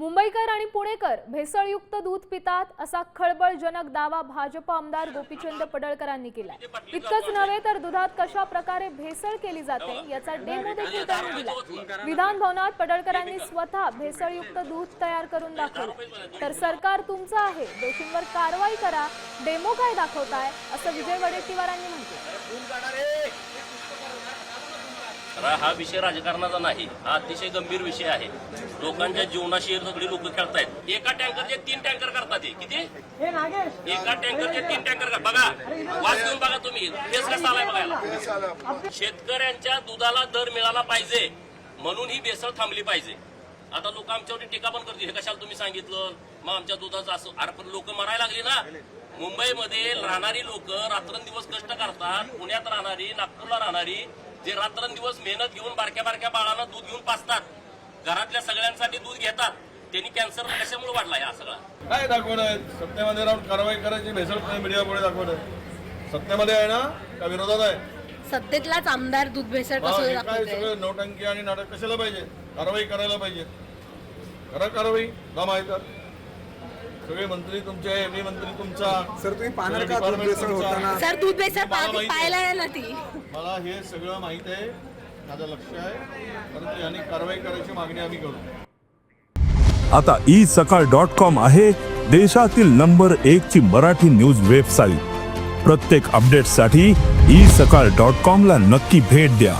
मुंबईकर आणि पुणेकर भेसळयुक्त दूध पितात असा खळबळजनक दावा भाजप आमदार गोपीचंद पडळकरांनी केलाय। इतकंच नव्हे तर दुधात कशा प्रकारे भेसळ केली जाते याचा डेमो देखील त्यांनी दिला। विधान भवनात पडळकरांनी स्वतः भेसळयुक्त दूध तयार करून दाखवलं। तर सरकार तुमचं आहे, दोषींवर कारवाई करा, डेमो काय दाखवताय असं विजय वडेट्टीवारांनी म्हटलं। हा विषय राजकारणाचा नाही, हा अतिशय गंभीर विषय आहे। लोकांच्या जीवनाशी सगळी लोक खेळतायत। एका टँकरचे 3 टँकर करतात। किती? एका टँकरचे 3 टँकर बघा, वास घेऊन बघा तुम्ही, केस कसा आलाय बघायला। शेतकऱ्यांच्या दुधाला दर मिळाला पाहिजे म्हणून ही भेसळ थांबली पाहिजे। आता लोक आमच्यावरती टीका पण करतील, हे कशाला तुम्ही सांगितलं, मग आमच्या दुधाचं असं। अरे पण लोक मरायला लागली ना। मुंबईमध्ये राहणारी लोक रात्रंदिवस कष्ट करतात, पुण्यात राहणारी, नागपूरला राहणारी जे रात्रंदिवस मेहनत घेऊन बारक्या बारक्या बाळांना दूध घेऊन पाजतात, घरातल्या सगळ्यांसाठी दूध घेतात, त्यांनी कॅन्सर कशामुळे वाढला या सगळा? काय दाखवणं? सत्तेमध्ये राहून कारवाई करायची, भेसळ मीडियापुढे दाखवणं सत्तेमध्ये आहे ना का विरोधात आहे? सत्तेतलाच आमदार दूध भेसळ कसं काय सगळं नौटंकी आणि नाटक कशाला पाहिजे? कारवाई करायला पाहिजे, करा कारवाई, दम आहे तर। सगळे मंत्री तुमचे, मी मंत्री तुमचा। सर तुम्ही पाहणार का दूध भेसळ होताना? सर दूध भेसळ पाहायला यायला ती मला हे सगळं माहित आहे, माझं लक्ष आहे, परंतु यांनी कारवाई करायची मागणी आम्ही करू। आता isakal.com आहे देशातील नंबर 1 ची मराठी न्यूज वेबसाईट। प्रत्येक अपडेटसाठी isakal.com ला नक्की भेट द्या।